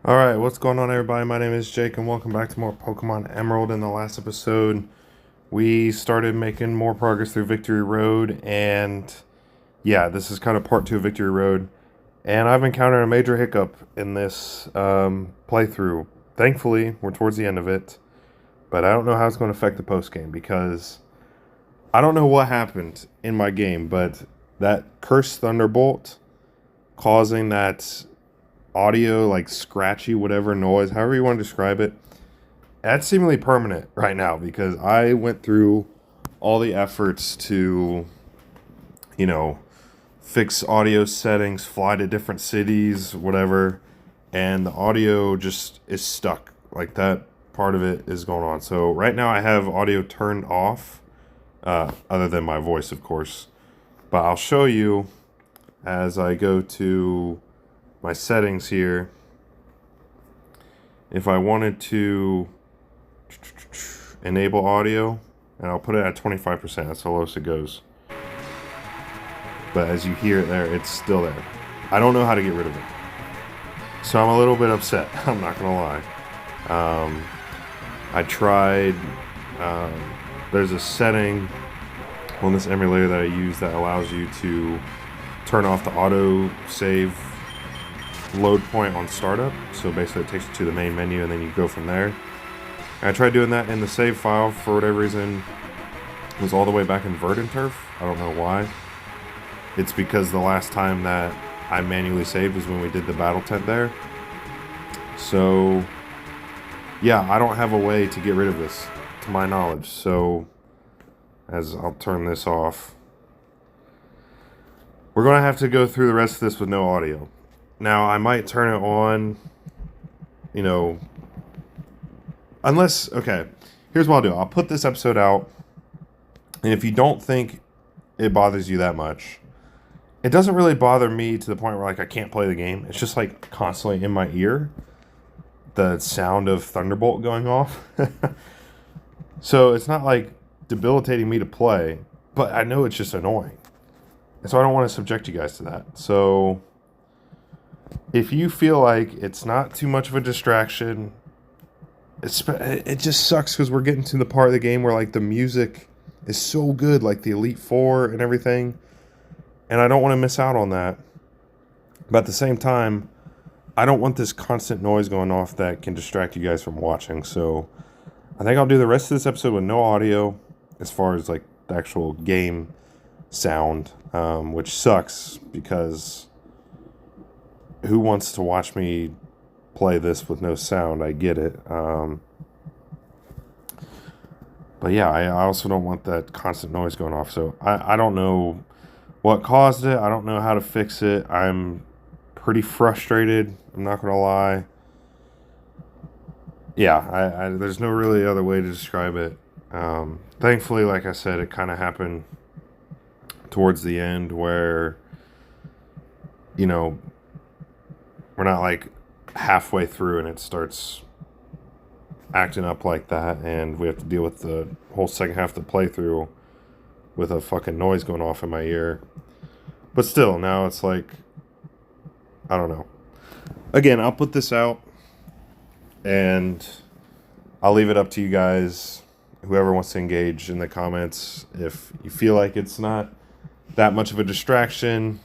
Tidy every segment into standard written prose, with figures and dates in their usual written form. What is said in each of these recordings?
Alright, what's going on, everybody? My name is Jake, and welcome back to more Pokemon Emerald. In the last episode, we started making more progress through Victory Road, and yeah, this is kind of part 2 of Victory Road. And I've encountered a major hiccup in this playthrough. Thankfully, we're towards the end of it, but I don't know how it's going to affect the post-game, because I don't know what happened in my game, but that cursed Thunderbolt causing that audio, like scratchy, whatever noise, however you want to describe it, that's seemingly permanent right now because I went through all the efforts to, fix audio settings, fly to different cities, whatever, and the audio just is stuck. Like that part of it is going on. So right now I have audio turned off, other than my voice, of course. But I'll show you as I go to my settings here. If I wanted to enable audio, and I'll put it at 25%, that's the lowest it goes. But as you hear it there, it's still there. I don't know how to get rid of it. So I'm a little bit upset, I'm not gonna lie. I tried, there's a setting on this emulator that I use that allows you to turn off the auto save load point on startup. So basically it takes you to the main menu and then you go from there. And I tried doing that in the save file. For whatever reason, it was all the way back in Verdant Turf. I don't know why. It's because the last time that I manually saved was when we did the battle tent there. So yeah, I don't have a way to get rid of this to my knowledge. So as I'll turn this off, we're going to have to go through the rest of this with no audio. Now, I might turn it on, unless, okay, here's what I'll do. I'll put this episode out, and if you don't think it bothers you that much, it doesn't really bother me to the point where, like, I can't play the game. It's just, like, constantly in my ear, the sound of Thunderbolt going off. So it's not, like, debilitating me to play, but I know it's just annoying. And so I don't want to subject you guys to that. So if you feel like it's not too much of a distraction, it just sucks because we're getting to the part of the game where, like, the music is so good, like the Elite Four and everything, and I don't want to miss out on that. But at the same time, I don't want this constant noise going off that can distract you guys from watching. So I think I'll do the rest of this episode with no audio as far as, like, the actual game sound, which sucks because who wants to watch me play this with no sound? I get it. But yeah, I also don't want that constant noise going off. So I don't know what caused it. I don't know how to fix it. I'm pretty frustrated. I'm not going to lie. Yeah, there's no really other way to describe it. Thankfully, like I said, it kind of happened towards the end where, we're not like halfway through and it starts acting up like that, and we have to deal with the whole second half of the playthrough with a fucking noise going off in my ear. But still, now it's like, I don't know. Again, I'll put this out and I'll leave it up to you guys, whoever wants to engage in the comments. If you feel like it's not that much of a distraction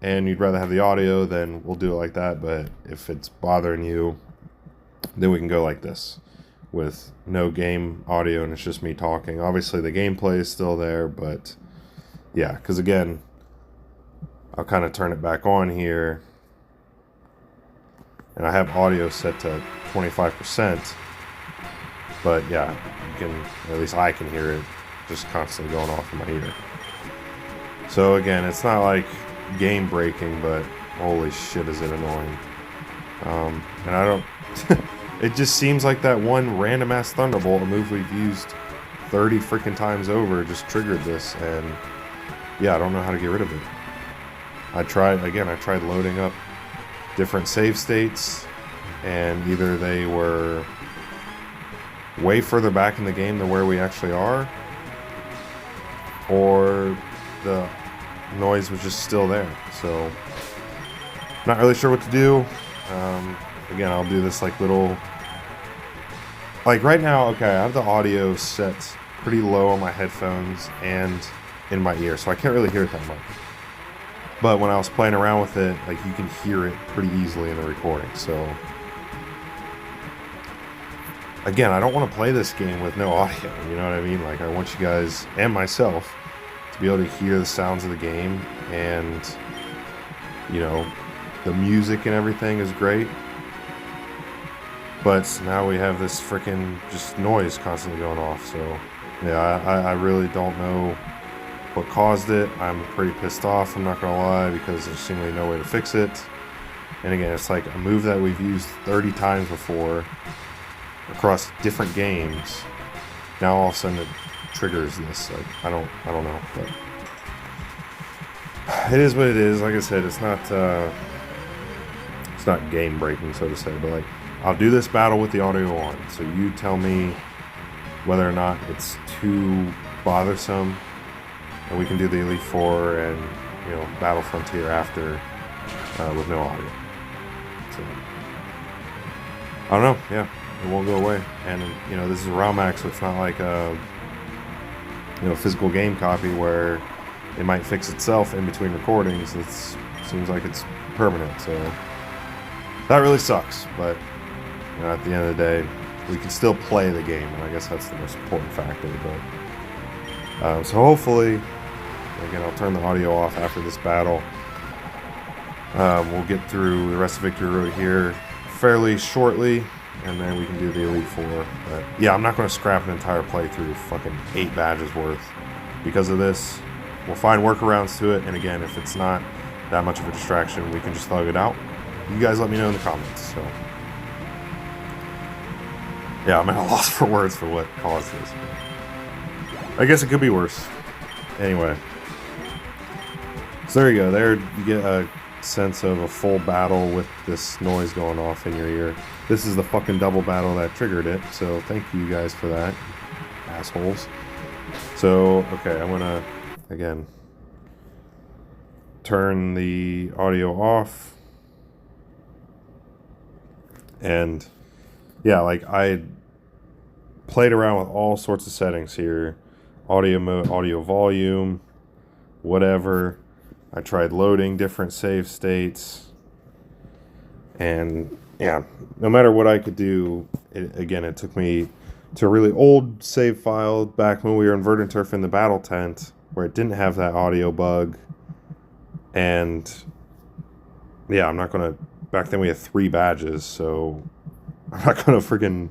and you'd rather have the audio, then we'll do it like that. But if it's bothering you, then we can go like this with no game audio and it's just me talking. Obviously the gameplay is still there, but yeah, because again, I'll kind of turn it back on here and I have audio set to 25%, but yeah, you can, at least I can hear it just constantly going off in my ear. So again, it's not like game breaking, but holy shit is it annoying. And I don't it just seems like that one random ass Thunderbolt, a move we've used 30 freaking times over, just triggered this, and yeah, I don't know how to get rid of it. I tried loading up different save states, and either they were way further back in the game than where we actually are, or the noise was just still there. So not really sure what to do. Again, I'll do this like little... Like right now, okay, I have the audio set pretty low on my headphones and in my ear, so I can't really hear it that much. But when I was playing around with it, like you can hear it pretty easily in the recording, so... Again, I don't want to play this game with no audio, you know what I mean? Like, I want you guys, and myself, to be able to hear the sounds of the game, and, you know, the music and everything is great. But now we have this freaking just noise constantly going off, so, yeah, I really don't know what caused it. I'm pretty pissed off, I'm not gonna lie, because there's seemingly no way to fix it. And again, it's like a move that we've used 30 times before, across different games. Now all of a sudden it triggers this. Like I don't know, but it is what it is. Like I said, it's not game breaking, so to say. But like, I'll do this battle with the audio on. So you tell me whether or not it's too bothersome, and we can do the Elite Four and Battle Frontier after with no audio. So I don't know. Yeah. It won't go away, and this is a ROM hack, so it's not like a physical game copy where it might fix itself in between recordings. It seems like it's permanent, so that really sucks. But at the end of the day, we can still play the game, and I guess that's the most important factor. But so hopefully, again, I'll turn the audio off after this battle. We'll get through the rest of Victory Road here fairly shortly. And then we can do the Elite Four. But yeah, I'm not going to scrap an entire playthrough, fucking 8 badges worth. Because of this, we'll find workarounds to it. And again, if it's not that much of a distraction, we can just thug it out. You guys let me know in the comments. So yeah, I'm at a loss for words for what caused this. I guess it could be worse. Anyway. So there you go. There you get a sense of a full battle with this noise going off in your ear. This is the fucking double battle that triggered it, so thank you guys for that, assholes. So, okay, I'm gonna, again, turn the audio off. And, yeah, like, I played around with all sorts of settings here. Audio mode, audio volume, whatever. I tried loading different save states. And, yeah, no matter what I could do, it took me to a really old save file back when we were in Verdant Turf in the battle tent, where it didn't have that audio bug. And, yeah, I'm not going to... Back then we had 3 badges, so I'm not going to freaking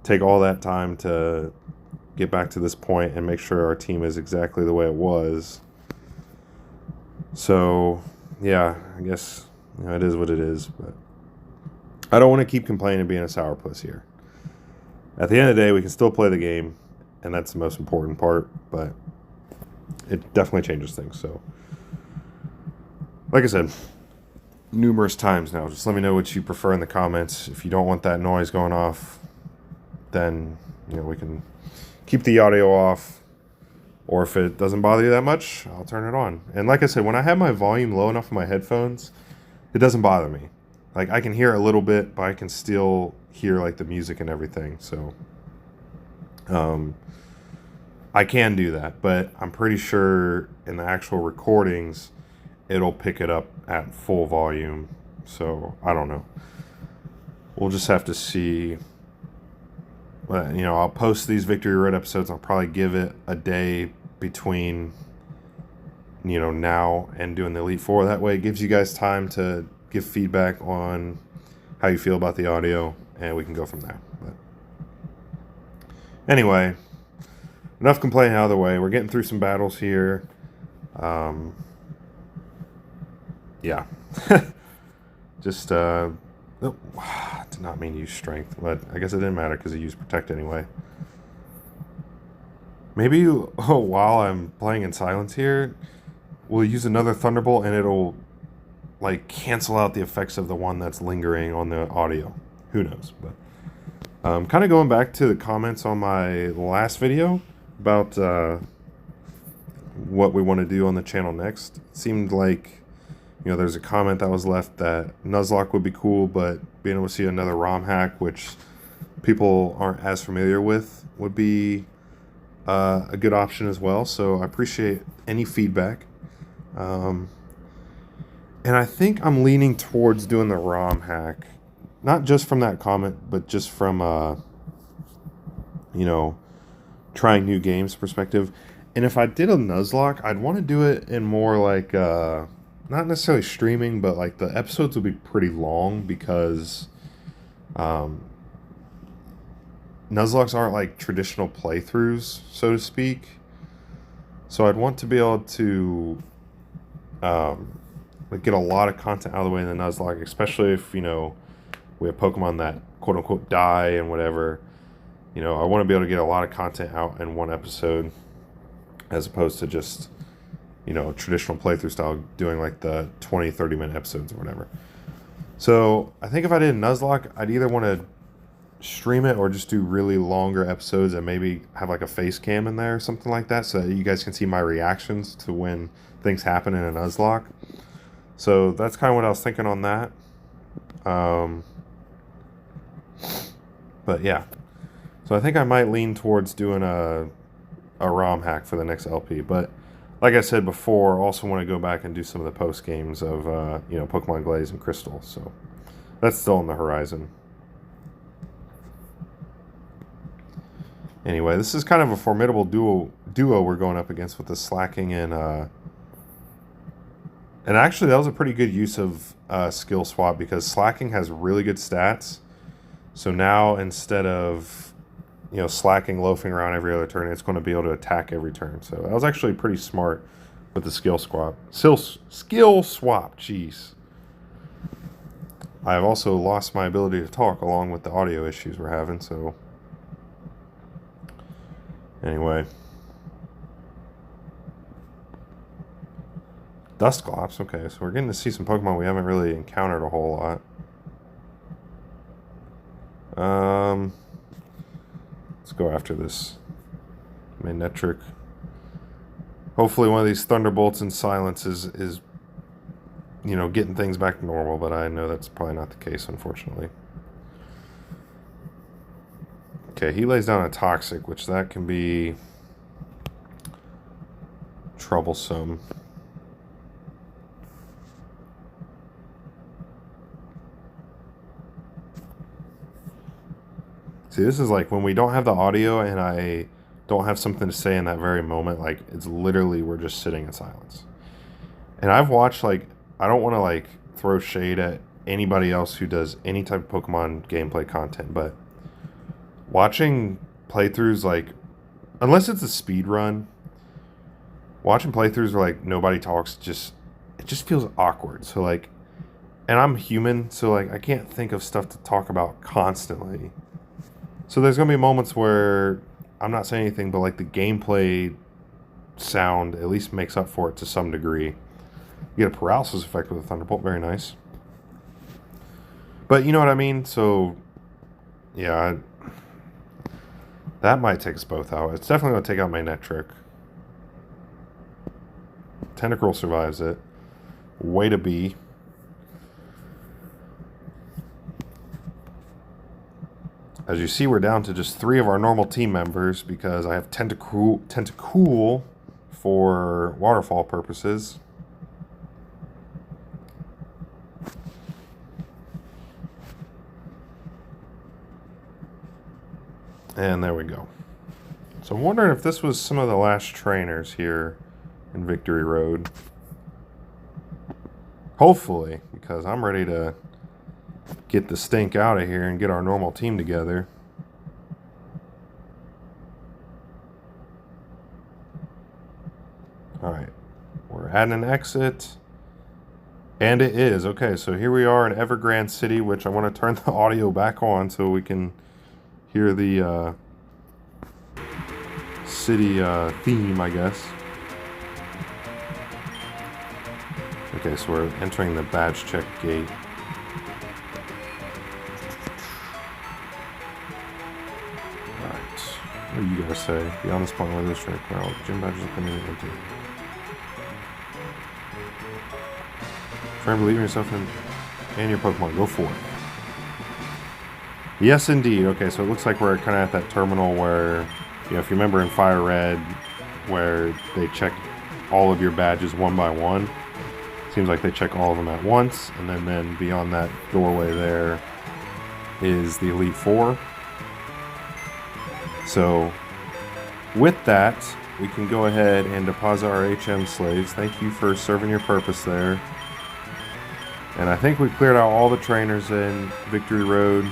take all that time to get back to this point and make sure our team is exactly the way it was. So, yeah, I guess it is what it is, but I don't want to keep complaining and being a sourpuss here. At the end of the day, we can still play the game, and that's the most important part, but it definitely changes things. So, like I said, numerous times now, just let me know what you prefer in the comments. If you don't want that noise going off, then we can keep the audio off. Or if it doesn't bother you that much, I'll turn it on. And like I said, when I have my volume low enough on my headphones, it doesn't bother me. Like, I can hear a little bit, but I can still hear, like, the music and everything. So, I can do that. But I'm pretty sure in the actual recordings, it'll pick it up at full volume. So, I don't know. We'll just have to see. But, I'll post these Victory Road episodes. I'll probably give it a day between, now and doing the Elite Four. That way it gives you guys time to give feedback on how you feel about the audio, and we can go from there. But anyway, enough complaining out of the way. We're getting through some battles here. Yeah. Just, oh, did not mean to use strength, but I guess it didn't matter because I used protect anyway. Maybe while I'm playing in silence here, we'll use another Thunderbolt and it'll like cancel out the effects of the one that's lingering on the audio. Who knows? But kind of going back to the comments on my last video about what we want to do on the channel next. It seemed like You know, there's a comment that was left that Nuzlocke would be cool, but being able to see another ROM hack, which people aren't as familiar with, would be a good option as well. So I appreciate any feedback. And I think I'm leaning towards doing the ROM hack, not just from that comment, but just from you know, trying new games perspective. And if I did a Nuzlocke, I'd want to do it in more like not necessarily streaming, but like the episodes would be pretty long because Nuzlocks aren't like traditional playthroughs, so to speak. So I'd want to be able to like get a lot of content out of the way in the Nuzlocke, especially if, you know, we have Pokemon that quote unquote die and whatever. You know, I want to be able to get a lot of content out in one episode as opposed to just, you know, traditional playthrough style doing like the 20-30 minute episodes or whatever. So I think if I did a Nuzlocke, I'd either want to stream it or just do really longer episodes and maybe have like a face cam in there or something like that so that you guys can see my reactions to when things happen in a Nuzlocke. So that's kind of what I was thinking on that. But yeah. So I think I might lean towards doing a ROM hack for the next LP. But like I said before, also want to go back and do some of the post games of you know, Pokemon Glaze and Crystal. So that's still on the horizon. Anyway, this is kind of a formidable duo we're going up against with the Slacking and actually that was a pretty good use of skill swap because Slacking has really good stats. So now instead of, you know, Slacking loafing around every other turn, it's going to be able to attack every turn. So that was actually pretty smart with the skill swap. Skill swap, jeez. I've also lost my ability to talk along with the audio issues we're having, so anyway. Dusclops, okay, so we're getting to see some Pokemon we haven't really encountered a whole lot. Let's go after this Manectric. Hopefully one of these Thunderbolts and Silence is, you know, getting things back to normal, but I know that's probably not the case, unfortunately. Okay, he lays down a Toxic, which that can be troublesome. See, this is like when we don't have the audio and I don't have something to say in that very moment, like it's literally we're just sitting in silence. And I've watched, like, I don't want to like throw shade at anybody else who does any type of Pokemon gameplay content, but watching playthroughs, like, unless it's a speed run, watching playthroughs where like nobody talks, it just feels awkward. So like, and I'm human, so like I can't think of stuff to talk about constantly. So there's going to be moments where I'm not saying anything, but like the gameplay sound at least makes up for it to some degree. You get a paralysis effect with a Thunderbolt, very nice. But you know what I mean? So, yeah, that might take us both out. It's definitely going to take out my Manectric. Tentacruel survives it. Way to be. As you see, we're down to just 3 of our normal team members because I have Tentacool for waterfall purposes. And there we go. So I'm wondering if this was some of the last trainers here in Victory Road. Hopefully, because I'm ready to get the stink out of here and get our normal team together. Alright, we're adding an exit. And it is. Okay, so here we are in Evergrande City, which I want to turn the audio back on so we can hear the city theme, I guess. Okay, so we're entering the badge check gate. What do you gotta say? Beyond this point where this track, well, gym badges are coming empty. Try and believe in yourself and your Pokemon. Go for it. Yes, indeed. Okay, so it looks like we're kind of at that terminal where, if you remember in Fire Red, where they check all of your badges one by one. Seems like they check all of them at once, and then beyond that doorway there is the Elite Four. So, with that, we can go ahead and deposit our HM slaves. Thank you for serving your purpose there. And I think we cleared out all the trainers in Victory Road.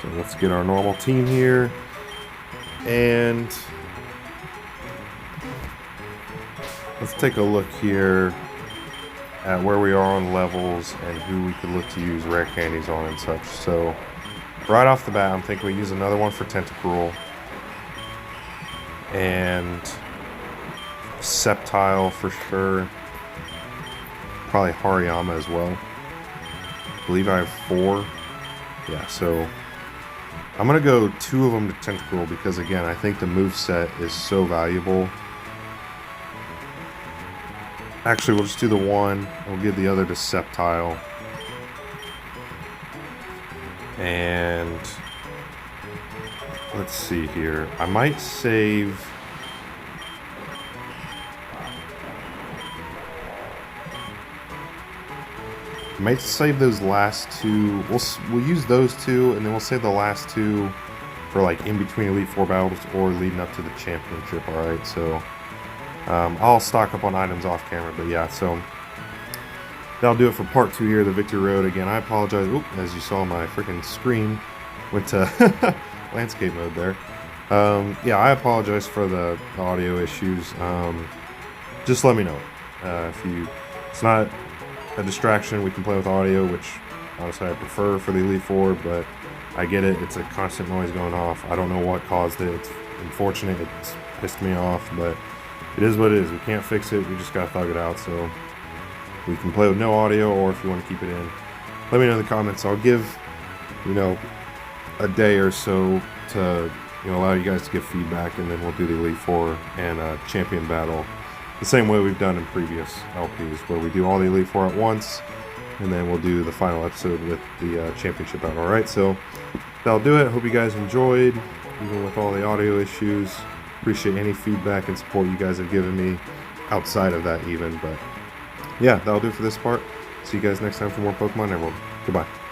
So let's get our normal team here. And let's take a look here at where we are on levels and who we could look to use rare candies on and such. So right off the bat, I'm thinking we use another one for Tentacruel. And Sceptile for sure. Probably Hariyama as well. I believe I have 4. Yeah, so I'm going to go 2 of them to Tentacruel because, again, I think the moveset is so valuable. Actually, we'll just do the one. We'll give the other to Sceptile. And let's see here. I might save... Might save those last 2. We'll use those 2, and then we'll save the last 2 for like in between Elite Four battles or leading up to the championship. All right, so I'll stock up on items off camera, but yeah, so that'll do it for part 2 here, the Victory Road. Again, I apologize. Oop, as you saw, my freaking screen went to landscape mode there. Yeah, I apologize for the audio issues. Just let me know if it's not a distraction. We can play with audio, which honestly I prefer for the Elite Four, but I get it. It's a constant noise going off. I don't know what caused it. It's unfortunate. It's pissed me off, but it is what it is. We can't fix it. We just gotta thug it out. So we can play with no audio, or if you want to keep it in, let me know in the comments. I'll give a day or so to allow you guys to give feedback, and then we'll do the Elite Four and champion battle the same way we've done in previous LPs, where we do all the Elite Four at once, and then we'll do the final episode with the championship battle. Alright, so that'll do it. Hope you guys enjoyed, even with all the audio issues. Appreciate any feedback and support you guys have given me outside of that even, but yeah, that'll do it for this part. See you guys next time for more Pokemon Emerald. Goodbye.